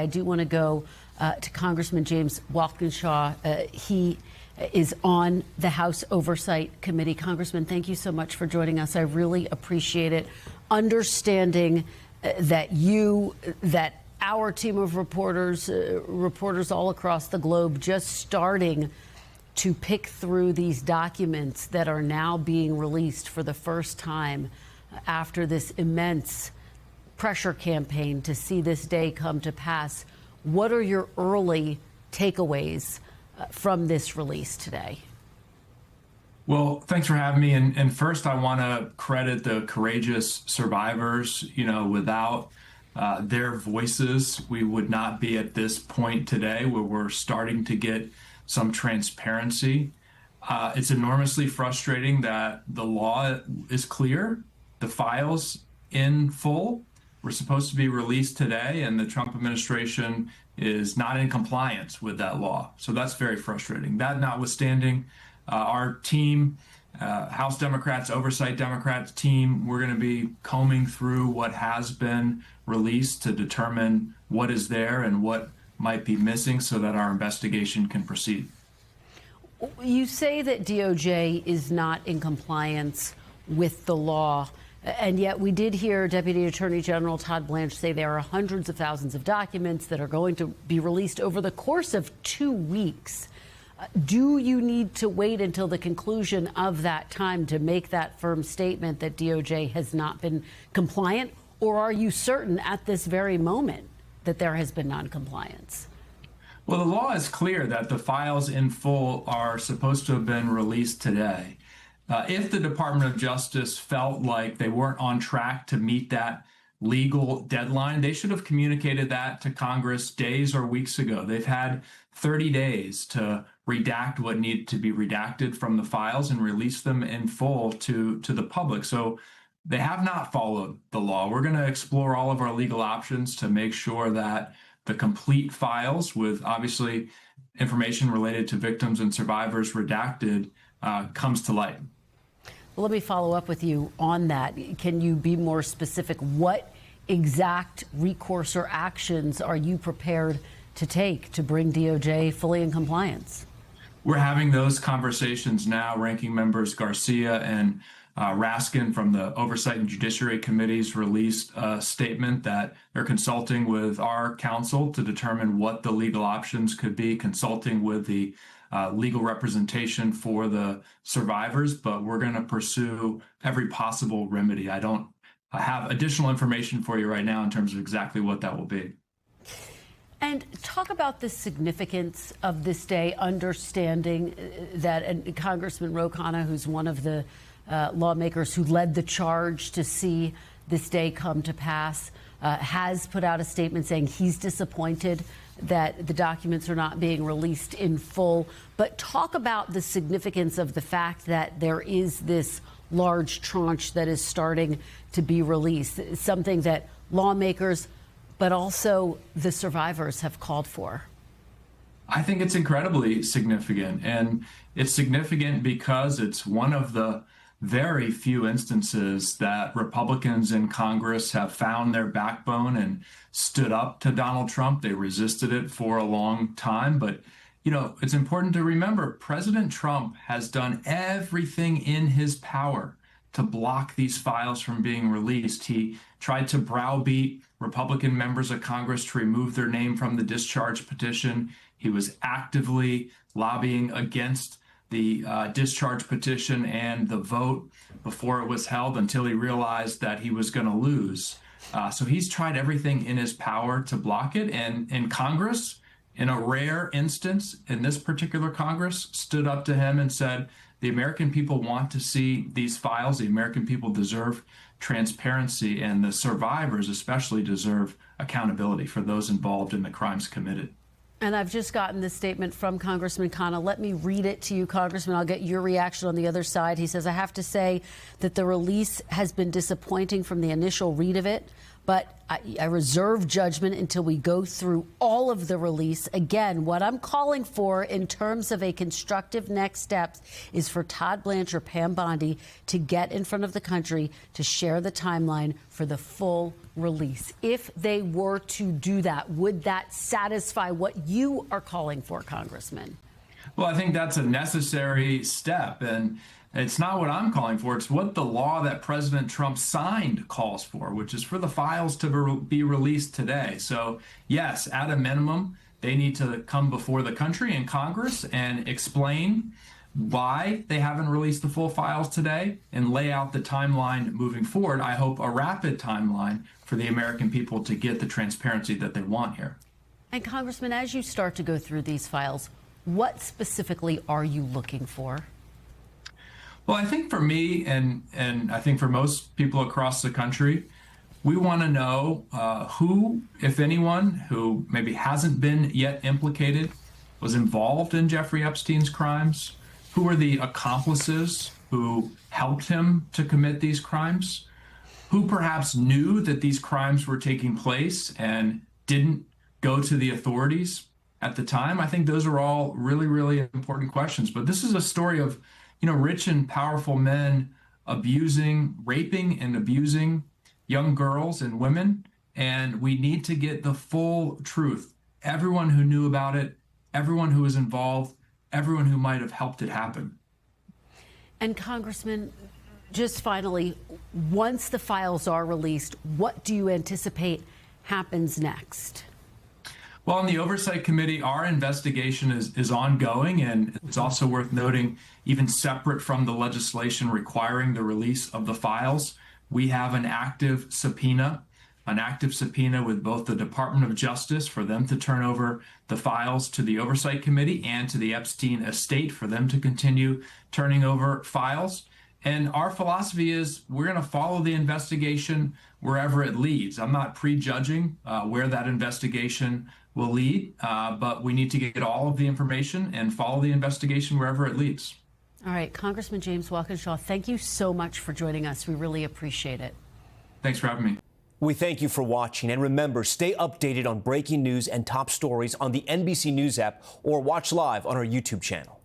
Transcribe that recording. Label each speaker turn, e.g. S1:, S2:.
S1: I do want to go to Congressman James Walkinshaw. He is on the House Oversight Committee. Congressman, thank you so much for joining us. I really appreciate it. Understanding that our team of reporters all across the globe, just starting to pick through these documents that are now being released for the first time after this immense pressure campaign to see this day come to pass. What are your early takeaways from this release today?
S2: Well, thanks for having me. And first, I want to credit the courageous survivors. You know, without their voices, we would not be at this point today where we're starting to get some transparency. It's enormously frustrating that the law is clear. The files in full were supposed to be released today, and the Trump administration is not in compliance with that law. So that's very frustrating. That notwithstanding, our team, House Democrats, Oversight Democrats team, we're going to be combing through what has been released to determine what is there and what might be missing so that our investigation can proceed.
S1: You say that DOJ is not in compliance with the law, and yet we did hear Deputy Attorney General Todd Blanche say there are hundreds of thousands of documents that are going to be released over the course of 2 weeks. Do you need to wait until the conclusion of that time to make that firm statement that DOJ has not been compliant, or are you certain at this very moment that there has been noncompliance?
S2: Well, the law is clear that the files in full are supposed to have been released today. If the Department of Justice felt like they weren't on track to meet that legal deadline, they should have communicated that to Congress days or weeks ago. They've had 30 days to redact what needed to be redacted from the files and release them in full to the public. So they have not followed the law. We're going to explore all of our legal options to make sure that the complete files, with obviously information related to victims and survivors redacted, comes to light.
S1: Well, let me follow up with you on that. Can you be more specific? What exact recourse or actions are you prepared to take to bring DOJ fully in compliance?
S2: We're having those conversations now. Ranking members Garcia and Raskin from the Oversight and Judiciary Committees released a statement that they're consulting with our counsel to determine what the legal options could be, consulting with the legal representation for the survivors, but we're going to pursue every possible remedy. I don't have additional information for you right now in terms of exactly what that will be.
S1: And talk about the significance of this day, understanding that and Congressman Ro Khanna, who's one of the lawmakers who led the charge to see this day come to pass, has put out a statement saying he's disappointed that the documents are not being released in full. But talk about the significance of the fact that there is this large tranche that is starting to be released, something that lawmakers, but also the survivors have called for.
S2: I think it's incredibly significant, and it's significant because it's one of the very few instances that Republicans in Congress have found their backbone and stood up to Donald Trump. They resisted it for a long time. But, you know, it's important to remember President Trump has done everything in his power to block these files from being released. He tried to browbeat Republican members of Congress to remove their name from the discharge petition. He was actively lobbying against the discharge petition and the vote before it was held until he realized that he was going to lose. So he's tried everything in his power to block it. And in Congress, in a rare instance, in this particular Congress, stood up to him and said, the American people want to see these files. The American people deserve transparency, and the survivors especially deserve accountability for those involved in the crimes committed.
S1: And I've just gotten this statement from Congressman Khanna. Let me read it to you, Congressman. I'll get your reaction on the other side. He says, I have to say that the release has been disappointing from the initial read of it. but I reserve judgment until we go through all of the release. Again, what I'm calling for in terms of a constructive next steps is for Todd Blanchard, Pam Bondi, to get in front of the country to share the timeline for the full release. If they were to do that, would that satisfy what you are calling for, Congressman?
S2: Well, I think that's a necessary step, and it's not what I'm calling for. It's what the law that President Trump signed calls for, which is for the files to be released today. So, yes, at a minimum, they need to come before the country and Congress and explain why they haven't released the full files today and lay out the timeline moving forward. I hope a rapid timeline for the American people to get the transparency that they want here.
S1: And Congressman, as you start to go through these files, what specifically are you looking for?
S2: Well, I think for me and I think for most people across the country, we want to know who, if anyone, who maybe hasn't been yet implicated, was involved in Jeffrey Epstein's crimes, who were the accomplices who helped him to commit these crimes, who perhaps knew that these crimes were taking place and didn't go to the authorities at the time. I think those are all really, really important questions. But this is a story of rich and powerful men raping and abusing young girls and women. And we need to get the full truth. Everyone who knew about it, everyone who was involved, everyone who might have helped it happen.
S1: And Congressman, just finally, once the files are released, what do you anticipate happens next?
S2: Well, in the Oversight Committee, our investigation is ongoing, and it's also worth noting, even separate from the legislation requiring the release of the files, we have an active subpoena with both the Department of Justice for them to turn over the files to the Oversight Committee and to the Epstein estate for them to continue turning over files. And our philosophy is we're going to follow the investigation wherever it leads. I'm not prejudging where that investigation will lead, but we need to get all of the information and follow the investigation wherever it leads.
S1: All right, Congressman James Walkinshaw, thank you so much for joining us. We really appreciate it.
S2: Thanks for having me.
S3: We thank you for watching. And remember, stay updated on breaking news and top stories on the NBC News app or watch live on our YouTube channel.